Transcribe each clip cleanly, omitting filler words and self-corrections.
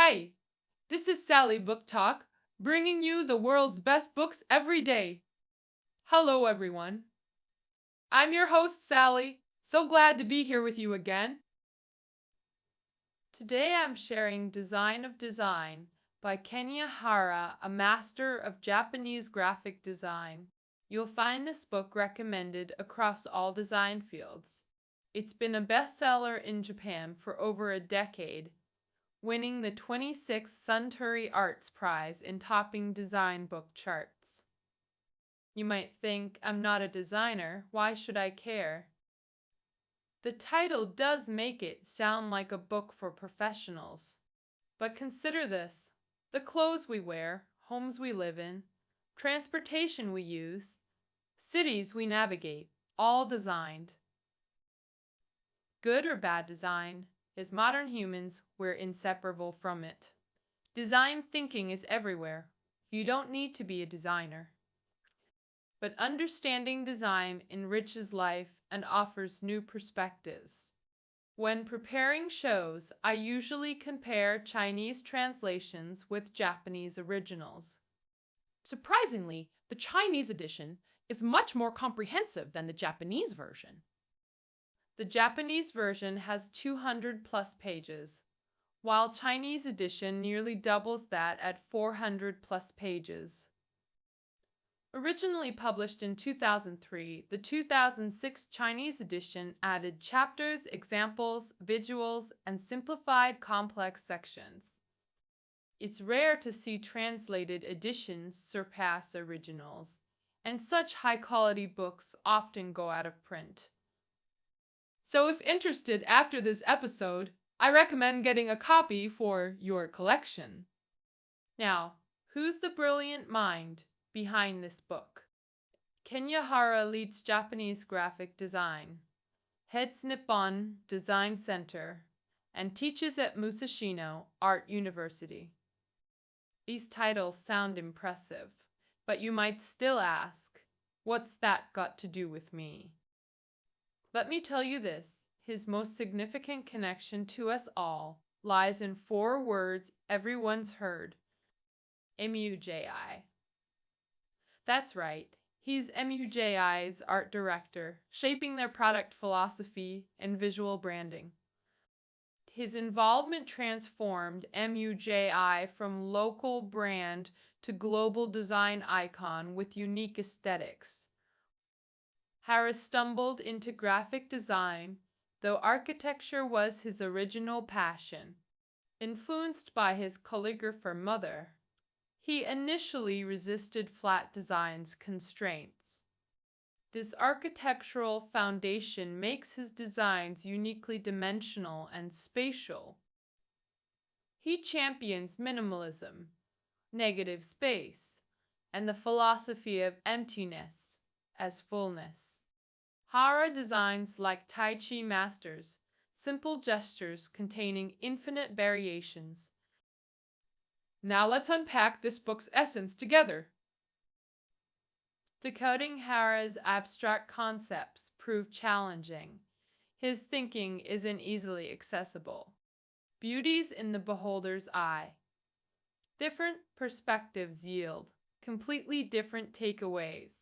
Hey, this is Sally Book Talk, bringing you the world's best books every day. Hello, everyone. I'm your host, Sally. So glad to be here with you again. Today I'm sharing Design of Design by Kenya Hara, a master of Japanese graphic design. You'll find this book recommended across all design fields. It's been a bestseller in Japan for over a decade, winning the 26th Suntory Arts Prize in topping design book charts. You might think, I'm not a designer, why should I care? The title does make it sound like a book for professionals. But consider this: the clothes we wear, homes we live in, transportation we use, cities we navigate, all designed. Good or bad design, as modern humans, we're inseparable from it. Design thinking is everywhere. You don't need to be a designer. But understanding design enriches life and offers new perspectives. When preparing shows, I usually compare Chinese translations with Japanese originals. Surprisingly, the Chinese edition is much more comprehensive than the Japanese version. The Japanese version has 200 plus pages, while Chinese edition nearly doubles that at 400 plus pages. Originally published in 2003, the 2006 Chinese edition added chapters, examples, visuals, and simplified complex sections. It's rare to see translated editions surpass originals, and such high-quality books often go out of print. So if interested after this episode, I recommend getting a copy for your collection. Now, who's the brilliant mind behind this book? Kenya Hara leads Japanese graphic design, heads Nippon Design Center, and teaches at Musashino Art University. These titles sound impressive, but you might still ask, what's that got to do with me? Let me tell you this: his most significant connection to us all lies in 4 words everyone's heard: MUJI. That's right, he's MUJI's art director, shaping their product philosophy and visual branding. His involvement transformed MUJI from local brand to global design icon with unique aesthetics. Harris stumbled into graphic design, though architecture was his original passion. Influenced by his calligrapher mother, he initially resisted flat design's constraints. This architectural foundation makes his designs uniquely dimensional and spatial. He champions minimalism, negative space, and the philosophy of emptiness as fullness. Hara designs like Tai Chi masters, simple gestures containing infinite variations. Now let's unpack this book's essence together. Decoding Hara's abstract concepts proved challenging. His thinking isn't easily accessible. Beauty's in the beholder's eye. Different perspectives yield completely different takeaways.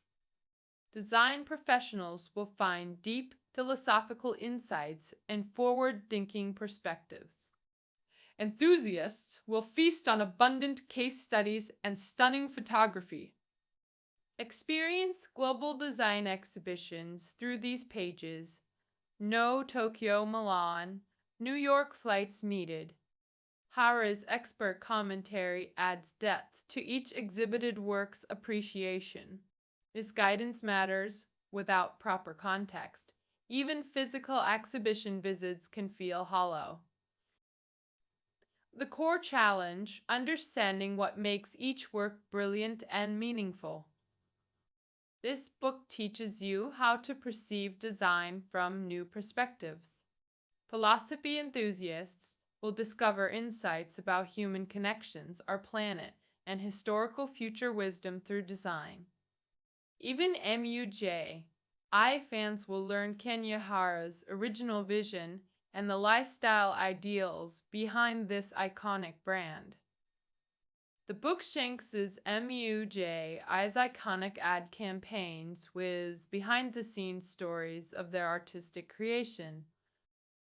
Design professionals will find deep philosophical insights and forward-thinking perspectives. Enthusiasts will feast on abundant case studies and stunning photography. Experience global design exhibitions through these pages. No Tokyo, Milan, New York flights needed. Hara's expert commentary adds depth to each exhibited work's appreciation. This guidance matters. Without proper context, even physical exhibition visits can feel hollow. The core challenge: understanding what makes each work brilliant and meaningful. This book teaches you how to perceive design from new perspectives. Philosophy enthusiasts will discover insights about human connections, our planet, and historical future wisdom through design. Even MUJ fans will learn Kenya Hara's original vision and the lifestyle ideals behind this iconic brand. The Bookshanks' MUJ's iconic ad campaigns with behind-the-scenes stories of their artistic creation.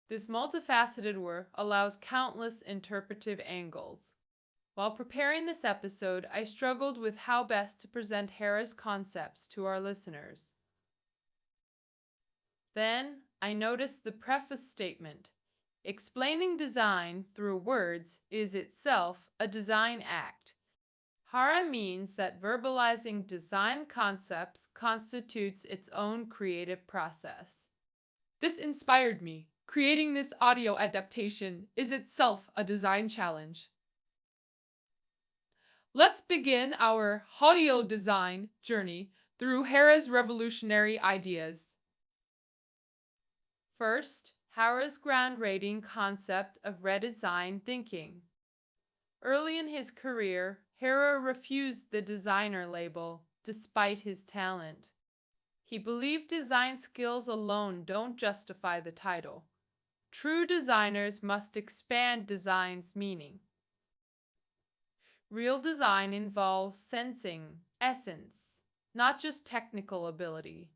This multifaceted work allows countless interpretive angles. While preparing this episode, I struggled with how best to present Hara's concepts to our listeners. Then, I noticed the preface statement. Explaining design through words is itself a design act. Hara means that verbalizing design concepts constitutes its own creative process. This inspired me. Creating this audio adaptation is itself a design challenge. Let's begin our audio design journey through Hara's revolutionary ideas. First, Hara's groundbreaking concept of redesign thinking. Early in his career, Hara refused the designer label, despite his talent. He believed design skills alone don't justify the title. True designers must expand design's meaning. Real design involves sensing, essence, not just technical ability.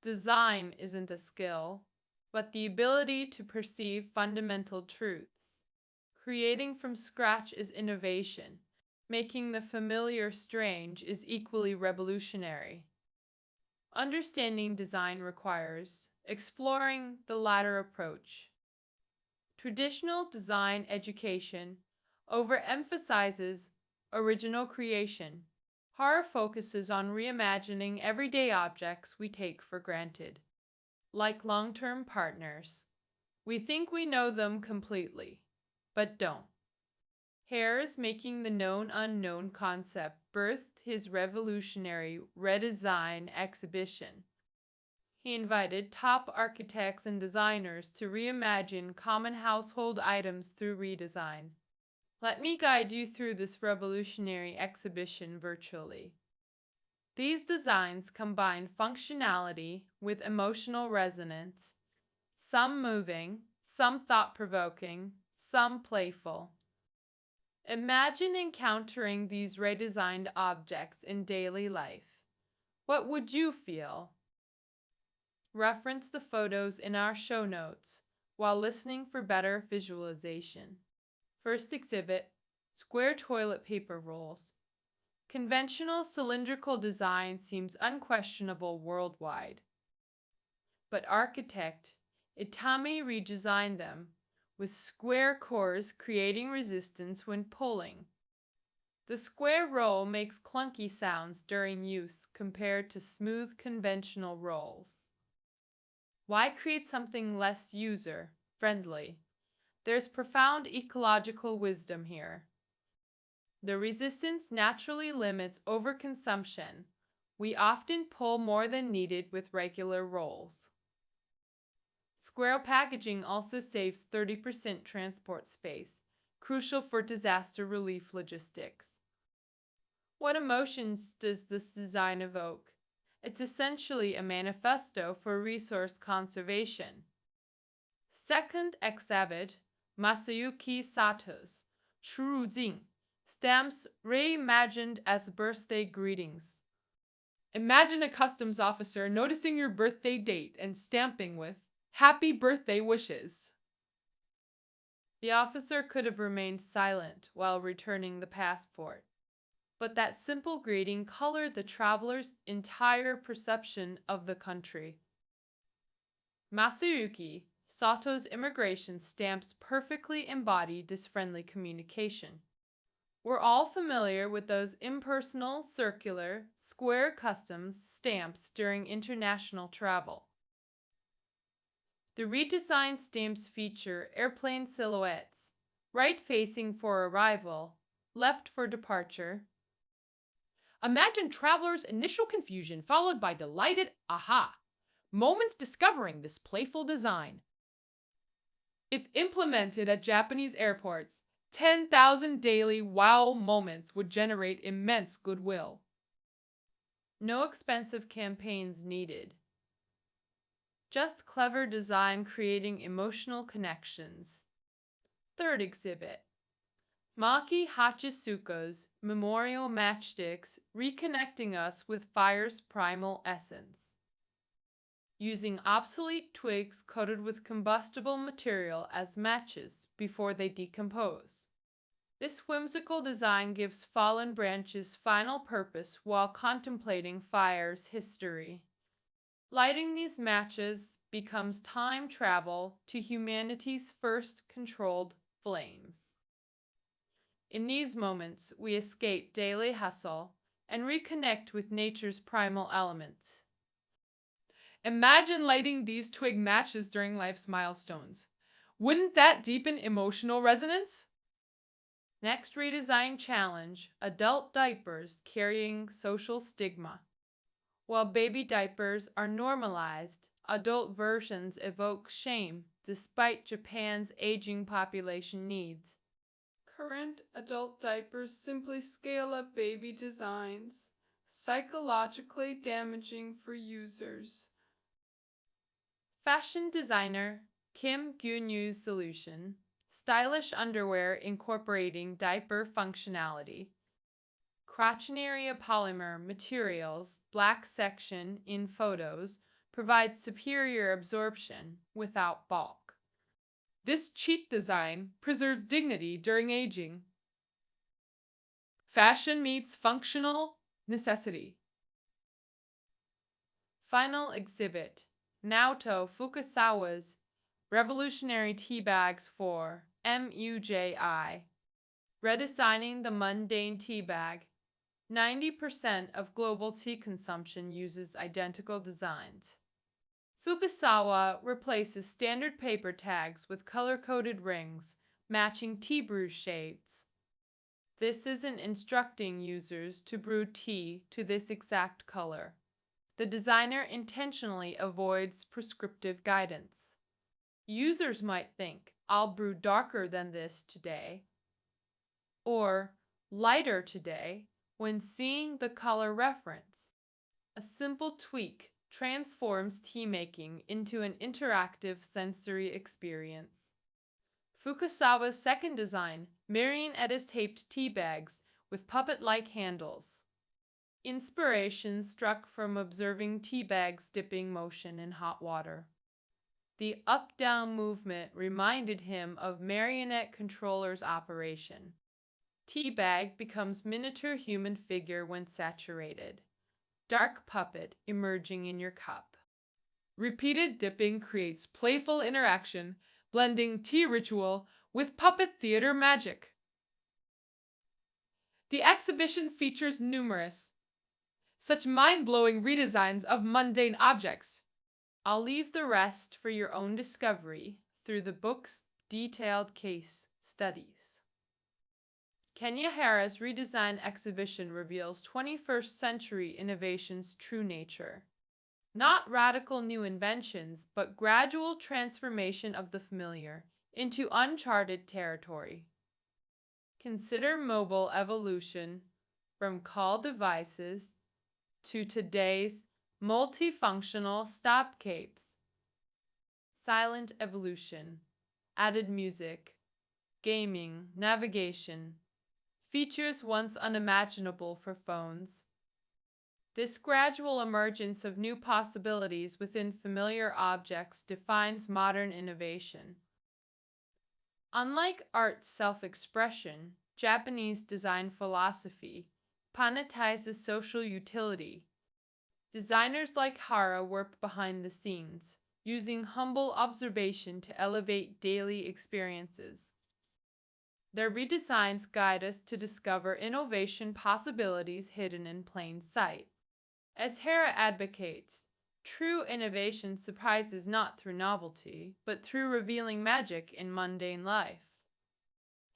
Design isn't a skill, but the ability to perceive fundamental truths. Creating from scratch is innovation. Making the familiar strange is equally revolutionary. Understanding design requires exploring the latter approach. Traditional design education overemphasizes original creation. Hara focuses on reimagining everyday objects we take for granted. Like long-term partners, we think we know them completely, but don't. Hara's making the known unknown concept birthed his revolutionary redesign exhibition. He invited top architects and designers to reimagine common household items through redesign. Let me guide you through this revolutionary exhibition virtually. These designs combine functionality with emotional resonance, some moving, some thought-provoking, some playful. Imagine encountering these redesigned objects in daily life. What would you feel? Reference the photos in our show notes while listening for better visualization. First exhibit, square toilet paper rolls. Conventional cylindrical design seems unquestionable worldwide. But architect Itami redesigned them, with square cores creating resistance when pulling. The square roll makes clunky sounds during use compared to smooth conventional rolls. Why create something less user-friendly? There's profound ecological wisdom here. The resistance naturally limits overconsumption. We often pull more than needed with regular rolls. Square packaging also saves 30% transport space, crucial for disaster relief logistics. What emotions does this design evoke? It's essentially a manifesto for resource conservation. Second exhibit, Masayuki Sato's Churujing, stamps reimagined as birthday greetings. Imagine a customs officer noticing your birthday date and stamping with "Happy birthday wishes." The officer could have remained silent while returning the passport, but that simple greeting colored the traveler's entire perception of the country. Masayuki Sato's immigration stamps perfectly embody this friendly communication. We're all familiar with those impersonal, circular, square customs stamps during international travel. The redesigned stamps feature airplane silhouettes, right facing for arrival, left for departure. Imagine travelers' initial confusion followed by delighted aha moments discovering this playful design. If implemented at Japanese airports, 10,000 daily wow moments would generate immense goodwill. No expensive campaigns needed. just clever design creating emotional connections. Third exhibit. Maki Hachisuka's memorial matchsticks reconnecting us with fire's primal essence. Using obsolete twigs coated with combustible material as matches before they decompose. This whimsical design gives fallen branches final purpose while contemplating fire's history. Lighting these matches becomes time travel to humanity's first controlled flames. In these moments, we escape daily hustle and reconnect with nature's primal elements. Imagine lighting these twig matches during life's milestones. Wouldn't that deepen emotional resonance? Next redesign challenge, adult diapers carrying social stigma. While baby diapers are normalized, adult versions evoke shame despite Japan's aging population needs. Current adult diapers simply scale up baby designs, psychologically damaging for users. Fashion designer Kim Gyun-yu's solution, stylish underwear incorporating diaper functionality. Crotchinaria polymer materials, black section in photos, provide superior absorption without bulk. This cheat design preserves dignity during aging. Fashion meets functional necessity. Final exhibit. Naoto Fukasawa's Revolutionary Tea Bags for MUJI. Redesigning the mundane tea bag. 90% of global tea consumption uses identical designs. Fukasawa replaces standard paper tags with color-coded rings, matching tea brew shades. This isn't instructing users to brew tea to this exact color. The designer intentionally avoids prescriptive guidance. Users might think, I'll brew darker than this today, or lighter today, when seeing the color reference. A simple tweak transforms tea making into an interactive sensory experience. Fukasawa's second design, marrying taped tea bags with puppet-like handles. Inspiration struck from observing tea bags dipping motion in hot water. The up-down movement reminded him of marionette controller's operation. Tea bag becomes miniature human figure when saturated. Dark puppet emerging in your cup. Repeated dipping creates playful interaction, blending tea ritual with puppet theater magic. The exhibition features numerous such mind-blowing redesigns of mundane objects. I'll leave the rest for your own discovery through the book's detailed case studies. Kenya Hara's redesign exhibition reveals 21st century innovation's true nature. Not radical new inventions, but gradual transformation of the familiar into uncharted territory. Consider mobile evolution from call devices to today's multifunctional stopcapes. Silent evolution, added music, gaming, navigation, features once unimaginable for phones. This gradual emergence of new possibilities within familiar objects defines modern innovation. Unlike art's self-expression, Japanese design philosophy monetizes social utility. Designers like Hara work behind the scenes, using humble observation to elevate daily experiences. Their redesigns guide us to discover innovation possibilities hidden in plain sight. As Hara advocates, true innovation surprises not through novelty, but through revealing magic in mundane life.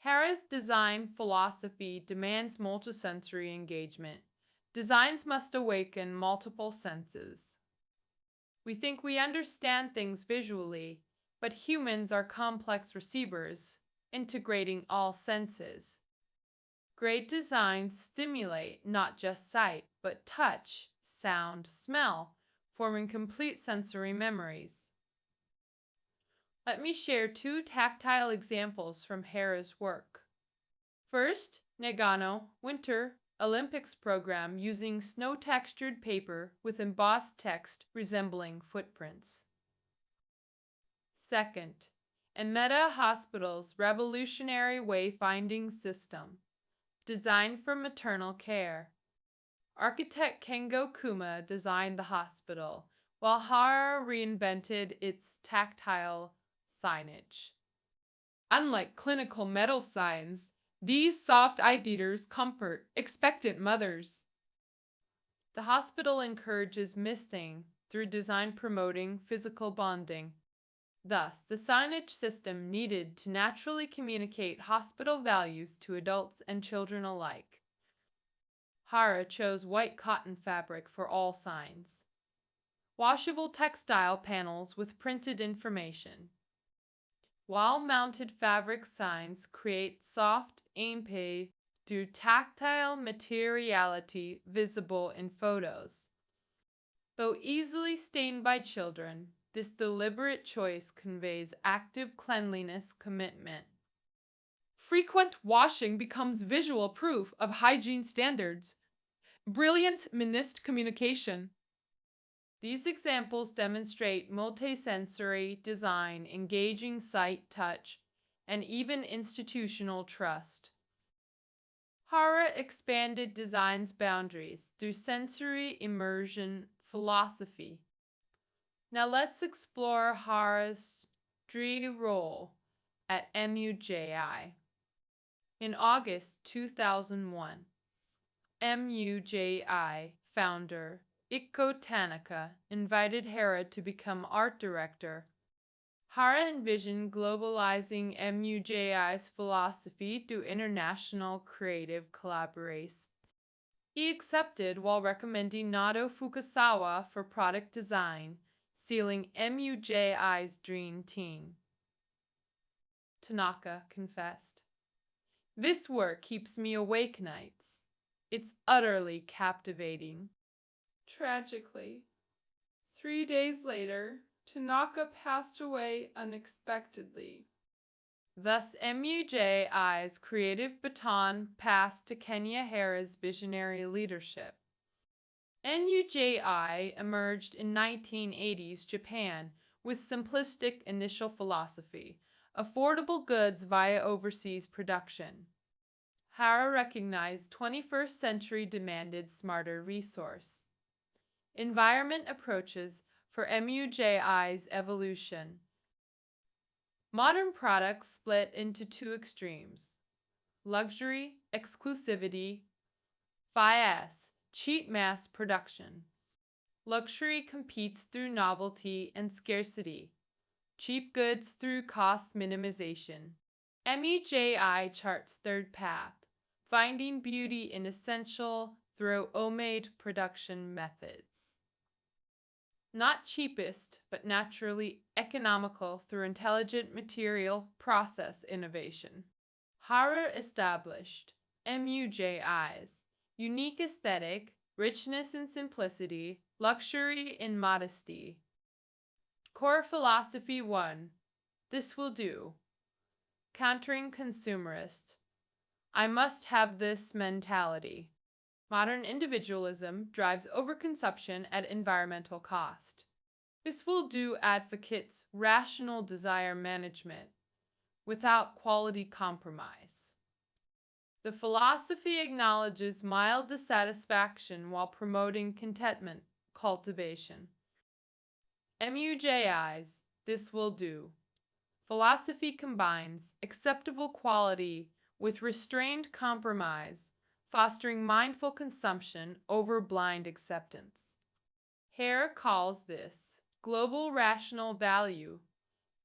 Hara's design philosophy demands multisensory engagement. Designs must awaken multiple senses. We think we understand things visually, but humans are complex receivers, integrating all senses. Great designs stimulate not just sight, but touch, sound, smell, forming complete sensory memories. Let me share two tactile examples from Hara's work. First, Nagano Winter Olympics program using snow-textured paper with embossed text resembling footprints. Second, Emeta Hospital's revolutionary wayfinding system, designed for maternal care. Architect Kengo Kuma designed the hospital, while Hara reinvented its tactile signage. Unlike clinical metal signs, these soft ideaters comfort expectant mothers. The hospital encourages misting through design promoting physical bonding. Thus, the signage system needed to naturally communicate hospital values to adults and children alike. Hara chose white cotton fabric for all signs. Washable textile panels with printed information. Wall-mounted fabric signs create soft impact through tactile materiality visible in photos. Though easily stained by children, this deliberate choice conveys active cleanliness commitment. Frequent washing becomes visual proof of hygiene standards. Brilliant ministed communication. These examples demonstrate multisensory design, engaging sight, touch, and even institutional trust. Hara expanded design's boundaries through sensory immersion philosophy. Now let's explore Hara's role at MUJI. In August 2001, MUJI founder Ikko Tanaka invited Hara to become art director. Hara envisioned globalizing MUJI's philosophy through international creative collaboration. He accepted while recommending Nado Fukasawa for product design, sealing MUJI's dream team. Tanaka confessed, "This work keeps me awake nights. It's utterly captivating." Tragically, 3 days later, Tanaka passed away unexpectedly. Thus, MUJI's creative baton passed to Kenya Hara's visionary leadership. MUJI emerged in 1980s Japan with simplistic initial philosophy, affordable goods via overseas production. Hara recognized 21st century demanded smarter resource. Environment approaches for MUJI's evolution. Modern products split into two extremes: luxury, exclusivity, FIAS, cheap mass production. Luxury competes through novelty and scarcity, cheap goods through cost minimization. MUJI charts third path, finding beauty in essential through homemade production methods. Not cheapest, but naturally economical through intelligent material process innovation. Hara established MUJI's unique aesthetic, richness and simplicity, luxury and modesty. Core philosophy 1. This will do. Countering consumerist. I must have this mentality. Modern individualism drives overconsumption at environmental cost. This will do advocates rational desire management without quality compromise. The philosophy acknowledges mild dissatisfaction while promoting contentment cultivation. MUJI's This Will Do. Philosophy combines acceptable quality with restrained compromise, fostering mindful consumption over blind acceptance. Hare calls this global rational value,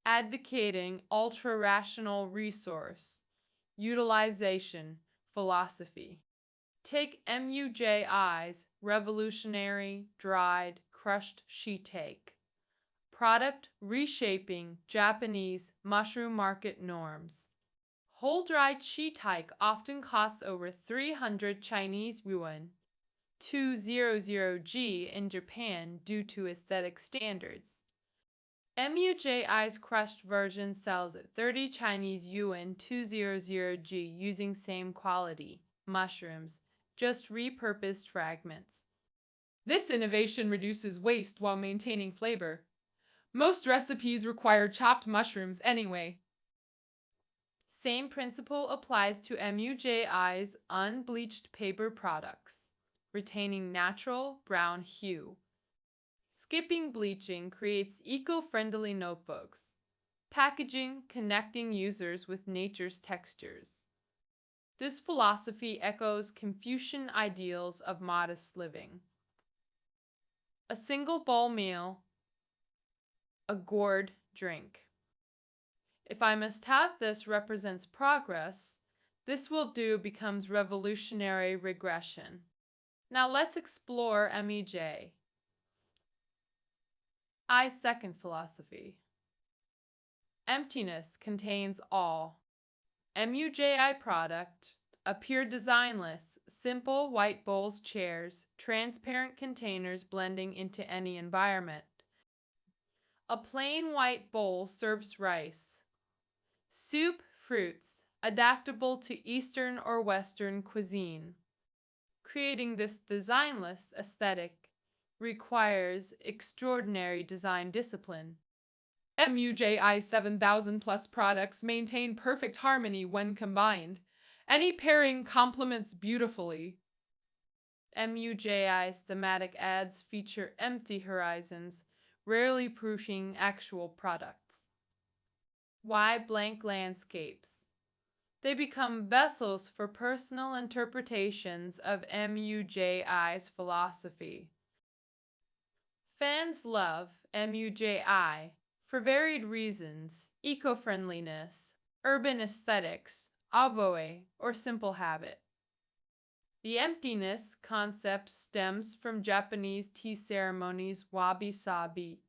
advocating ultra-rational resource utilization philosophy. Take MUJI's revolutionary, dried, crushed shiitake. Product reshaping Japanese mushroom market norms. Whole dried shiitake often costs over 300 Chinese yuan, 200G in Japan due to aesthetic standards. MUJI's crushed version sells at 30 Chinese yuan 200G using same quality, mushrooms, just repurposed fragments. This innovation reduces waste while maintaining flavor. Most recipes require chopped mushrooms anyway. Same principle applies to MUJI's unbleached paper products, retaining natural brown hue. Skipping bleaching creates eco-friendly notebooks. Packaging connecting users with nature's textures. This philosophy echoes Confucian ideals of modest living. A single bowl meal, a gourd drink. If I must have this represents progress, this will do becomes revolutionary regression. Now let's explore MEJ. I second philosophy. Emptiness contains all. MUJI product appear designless, simple white bowls, chairs, transparent containers blending into any environment. A plain white bowl serves rice. Soup, fruits, adaptable to Eastern or Western cuisine. Creating this designless aesthetic requires extraordinary design discipline. MUJI 7,000 plus products maintain perfect harmony when combined. Any pairing complements beautifully. MUJI's thematic ads feature empty horizons, rarely proving actual products. Why blank landscapes? They become vessels for personal interpretations of MUJI's philosophy. Fans love MUJI for varied reasons: eco-friendliness, urban aesthetics, oboe, or simple habit. The emptiness concept stems from Japanese tea ceremonies wabi-sabi,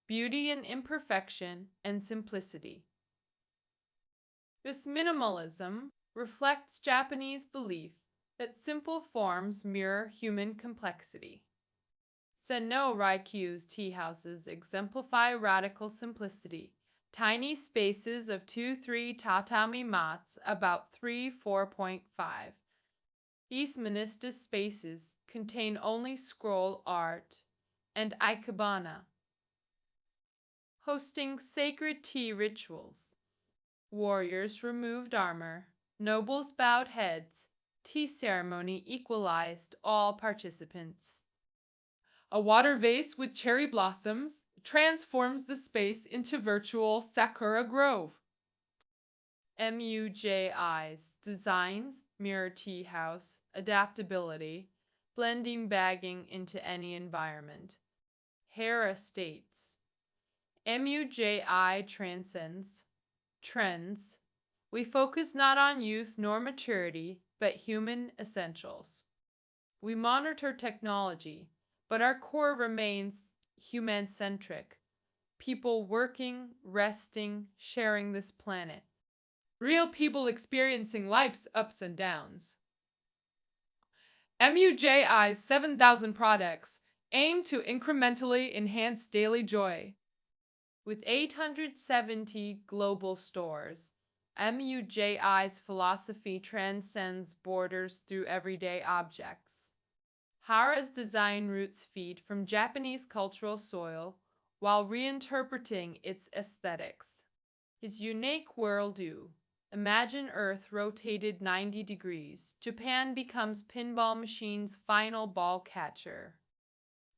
beauty in imperfection and simplicity. This minimalism reflects Japanese belief that simple forms mirror human complexity. Senno Raikyu's tea houses exemplify radical simplicity. Tiny spaces of 2-3 tatami mats, about 3-4.5. These minista spaces contain only scroll art and ikebana. Hosting sacred tea rituals. Warriors removed armor, nobles bowed heads, tea ceremony equalized all participants. A water vase with cherry blossoms transforms the space into virtual sakura grove. MUJI's designs mirror tea house, adaptability, blending bagging into any environment. Hara states, MUJI transcends trends. We focus not on youth nor maturity, but human essentials. We monitor technology, but our core remains human-centric. People working, resting, sharing this planet. Real people experiencing life's ups and downs. MUJI's 7,000 products aim to incrementally enhance daily joy. With 870 global stores, MUJI's philosophy transcends borders through everyday objects. Hara's design roots feed from Japanese cultural soil while reinterpreting its aesthetics. His unique worldview. Imagine Earth rotated 90 degrees. Japan becomes pinball machine's final ball catcher.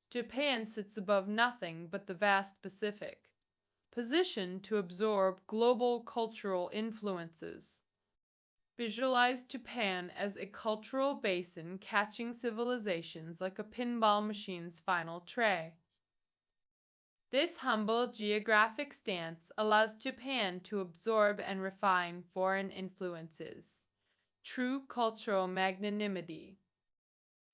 Japan sits above nothing but the vast Pacific, positioned to absorb global cultural influences. Visualize Japan as a cultural basin catching civilizations like a pinball machine's final tray. This humble geographic stance allows Japan to absorb and refine foreign influences. True cultural magnanimity.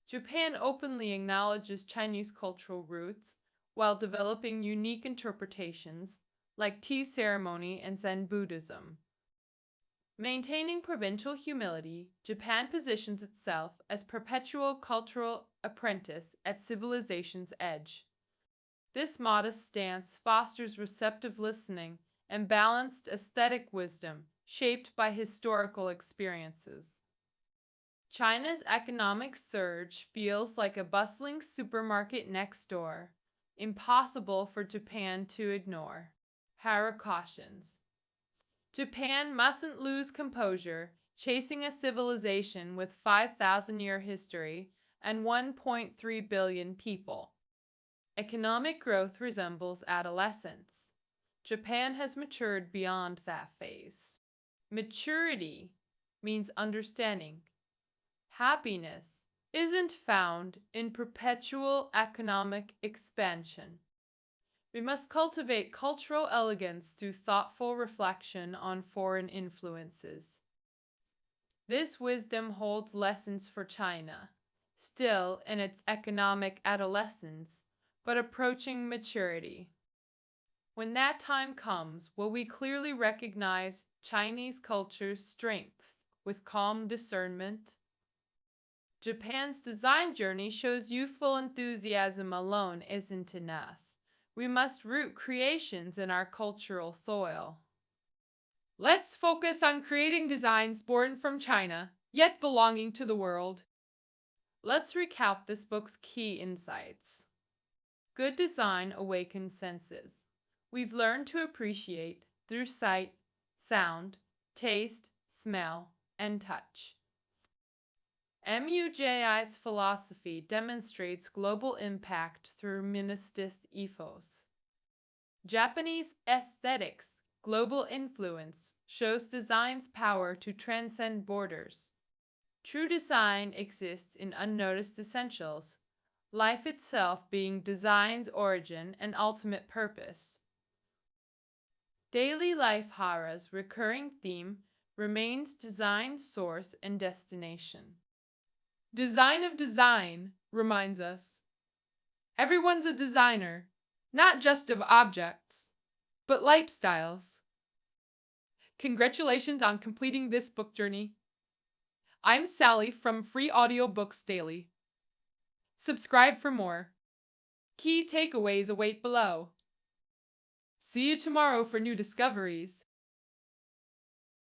Japan openly acknowledges Chinese cultural roots while developing unique interpretations like tea ceremony and Zen Buddhism. Maintaining provincial humility, Japan positions itself as perpetual cultural apprentice at civilization's edge. This modest stance fosters receptive listening and balanced aesthetic wisdom shaped by historical experiences. China's economic surge feels like a bustling supermarket next door, impossible for Japan to ignore. Hara cautions. Japan mustn't lose composure, chasing a civilization with 5,000-year history and 1.3 billion people. Economic growth resembles adolescence. Japan has matured beyond that phase. Maturity means understanding. Happiness isn't found in perpetual economic expansion. We must cultivate cultural elegance through thoughtful reflection on foreign influences. This wisdom holds lessons for China, still in its economic adolescence, but approaching maturity. When that time comes, will we clearly recognize Chinese culture's strengths with calm discernment? Japan's design journey shows youthful enthusiasm alone isn't enough. We must root creations in our cultural soil. Let's focus on creating designs born from China, yet belonging to the world. Let's recap this book's key insights. Good design awakens senses. We've learned to appreciate through sight, sound, taste, smell, and touch. MUJI's philosophy demonstrates global impact through humanistic ethos. Japanese aesthetics' global influence shows design's power to transcend borders. True design exists in unnoticed essentials, life itself being design's origin and ultimate purpose. Daily life Hara's recurring theme remains design's source and destination. Design of design reminds us. Everyone's a designer, not just of objects, but lifestyles. Congratulations on completing this book journey. I'm Sally from Free Audiobooks Daily. Subscribe for more. Key takeaways await below. See you tomorrow for new discoveries.